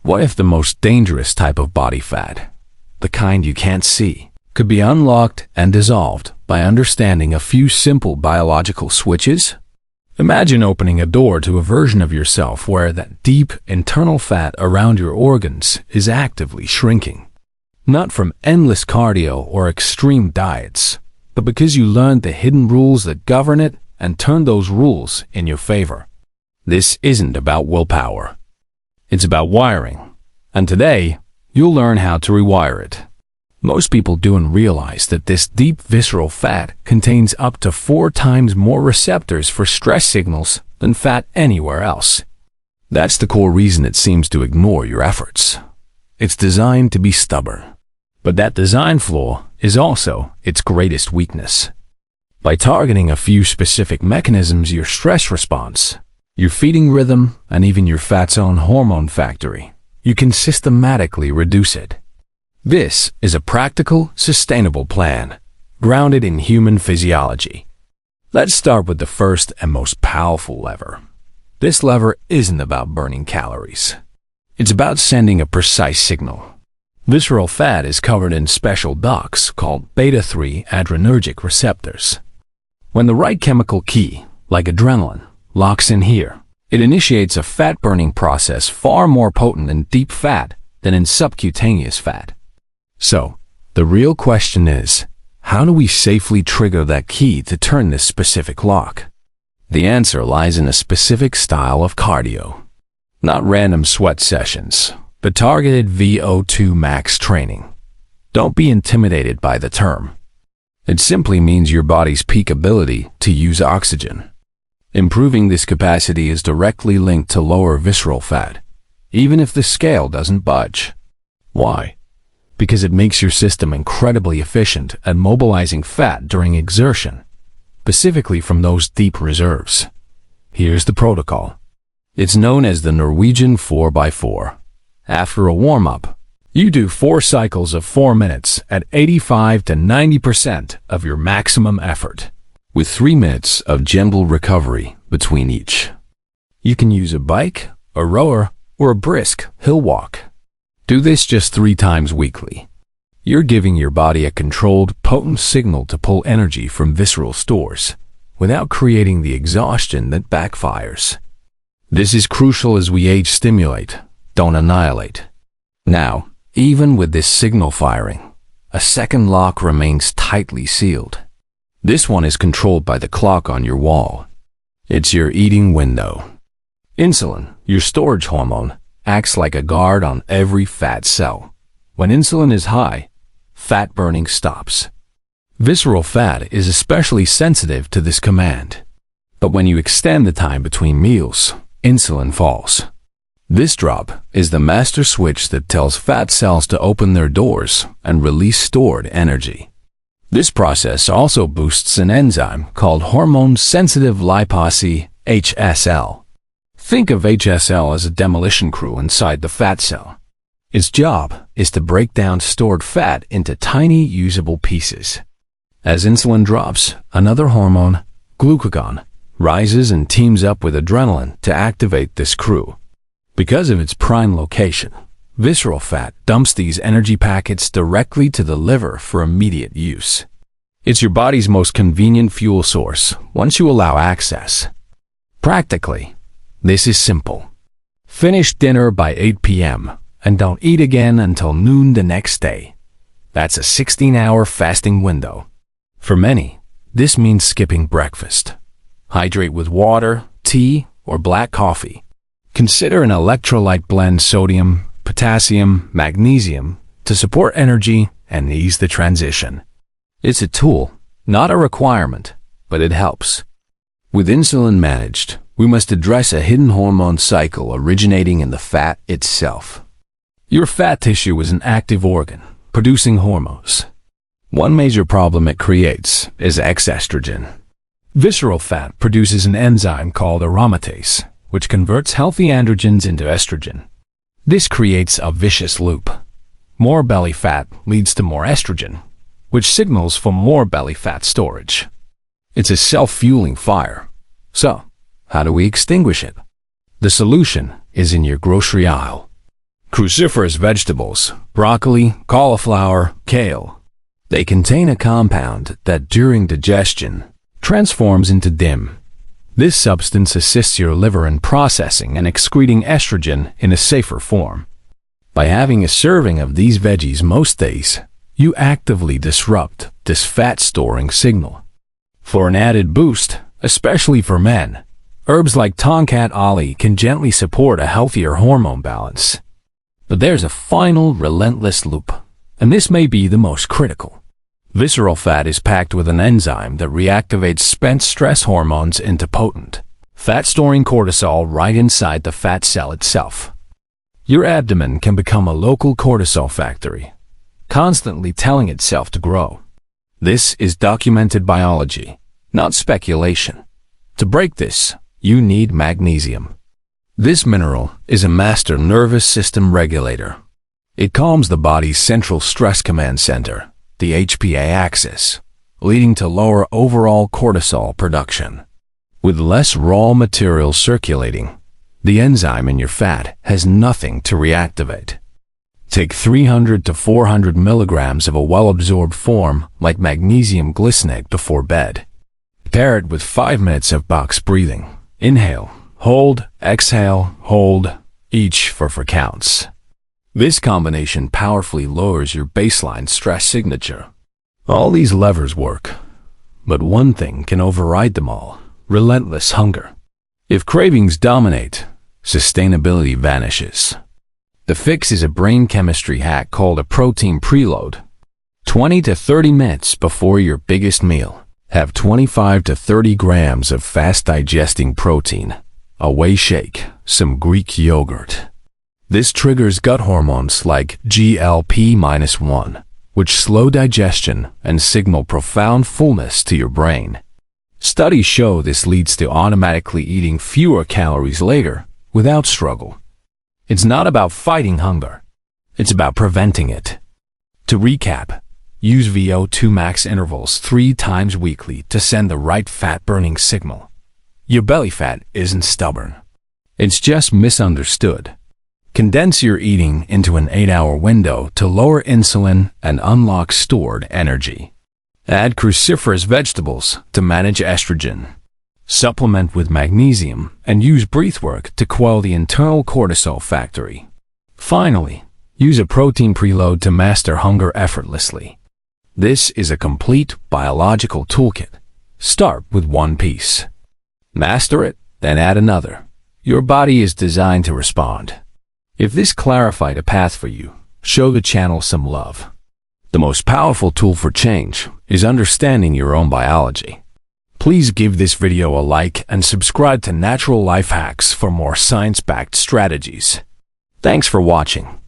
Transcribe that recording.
What if the most dangerous type of body fat, the kind you can't see, could be unlocked and dissolved by understanding a few simple biological switches? Imagine opening a door to a version of yourself where that deep internal fat around your organs is actively shrinking. Not from endless cardio or extreme diets, but because you learned the hidden rules that govern it and turned those rules in your favor. This isn't about willpower. It's about wiring. And today, you'll learn how to rewire it. Most people don't realize that this deep visceral fat contains up to 4 times more receptors for stress signals than fat anywhere else. That's the core reason it seems to ignore your efforts. It's designed to be stubborn. But that design flaw is also its greatest weakness. By targeting a few specific mechanisms, your stress response, your feeding rhythm, and even your fat's own hormone factory, you can systematically reduce it. This is a practical, sustainable plan, grounded in human physiology. Let's start with the first and most powerful lever. This lever isn't about burning calories. It's about sending a precise signal. Visceral fat is covered in special ducts called beta-3 adrenergic receptors. When the right chemical key, like adrenaline, locks in here, it initiates a fat-burning process far more potent in deep fat than in subcutaneous fat. So, the real question is, how do we safely trigger that key to turn this specific lock? The answer lies in a specific style of cardio. Not random sweat sessions, but targeted VO2 max training. Don't be intimidated by the term. It simply means your body's peak ability to use oxygen. Improving this capacity is directly linked to lower visceral fat, even if the scale doesn't budge. Why? Because it makes your system incredibly efficient at mobilizing fat during exertion, specifically from those deep reserves. Here's the protocol. It's known as the Norwegian 4x4. After a warm-up, you do 4 cycles of 4 minutes at 85 to 90% of your maximum effort, with 3 minutes of gentle recovery between each. You can use a bike, a rower, or a brisk hill walk. Do this just 3 times weekly. You're giving your body a controlled, potent signal to pull energy from visceral stores, without creating the exhaustion that backfires. This is crucial as we age. Stimulate, don't annihilate. Now, even with this signal firing, a second lock remains tightly sealed. This one is controlled by the clock on your wall. It's your eating window. Insulin, your storage hormone, acts like a guard on every fat cell. When insulin is high, fat burning stops. Visceral fat is especially sensitive to this command. But when you extend the time between meals, insulin falls. This drop is the master switch that tells fat cells to open their doors and release stored energy. This process also boosts an enzyme called hormone-sensitive lipase, HSL. Think of HSL as a demolition crew inside the fat cell. Its job is to break down stored fat into tiny, usable pieces. As insulin drops, another hormone, glucagon, rises and teams up with adrenaline to activate this crew. Because of its prime location, visceral fat dumps these energy packets directly to the liver for immediate use. It's your body's most convenient fuel source once you allow access. Practically, this is simple. Finish dinner by 8 p.m. and don't eat again until noon the next day. That's a 16-hour fasting window. For many, this means skipping breakfast. Hydrate with water, tea, or black coffee. Consider an electrolyte blend: sodium, potassium, magnesium, to support energy and ease the transition. It's a tool, not a requirement, but it helps. With insulin managed, we must address a hidden hormone cycle originating in the fat itself. Your fat tissue is an active organ, producing hormones. One major problem it creates is estrogen. Visceral fat produces an enzyme called aromatase, which converts healthy androgens into estrogen. This creates a vicious loop. More belly fat leads to more estrogen, which signals for more belly fat storage. It's a self-fueling fire. So, how do we extinguish it? The solution is in your grocery aisle. Cruciferous vegetables, broccoli, cauliflower, kale. They contain a compound that, during digestion, transforms into DIM. This substance assists your liver in processing and excreting estrogen in a safer form. By having a serving of these veggies most days, you actively disrupt this fat-storing signal. For an added boost, especially for men, herbs like Tongkat Ali can gently support a healthier hormone balance. But there's a final, relentless loop, and this may be the most critical. Visceral fat is packed with an enzyme that reactivates spent stress hormones into potent, fat-storing cortisol right inside the fat cell itself. Your abdomen can become a local cortisol factory, constantly telling itself to grow. This is documented biology, not speculation. To break this, you need magnesium. This mineral is a master nervous system regulator. It calms the body's central stress command center, the HPA axis, leading to lower overall cortisol production. With less raw material circulating, the enzyme in your fat has nothing to reactivate. Take 300 to 400 milligrams of a well-absorbed form like magnesium glycinate before bed. Pair it with 5 minutes of box breathing. Inhale, hold, exhale, hold, each for 4 counts. This combination powerfully lowers your baseline stress signature. All these levers work, but one thing can override them all: relentless hunger. If cravings dominate, sustainability vanishes. The fix is a brain chemistry hack called a protein preload. 20 to 30 minutes before your biggest meal, have 25 to 30 grams of fast-digesting protein, a whey shake, some Greek yogurt. This triggers gut hormones like GLP-1, which slow digestion and signal profound fullness to your brain. Studies show this leads to automatically eating fewer calories later without struggle. It's not about fighting hunger. It's about preventing it. To recap, use VO2 max intervals 3 times weekly to send the right fat-burning signal. Your belly fat isn't stubborn. It's just misunderstood. Condense your eating into an 8-hour window to lower insulin and unlock stored energy. Add cruciferous vegetables to manage estrogen. Supplement with magnesium and use breathwork to quell the internal cortisol factory. Finally, use a protein preload to master hunger effortlessly. This is a complete biological toolkit. Start with one piece. Master it, then add another. Your body is designed to respond. If this clarified a path for you, show the channel some love. The most powerful tool for change is understanding your own biology. Please give this video a like and subscribe to Natural Life Hacks for more science-backed strategies. Thanks for watching.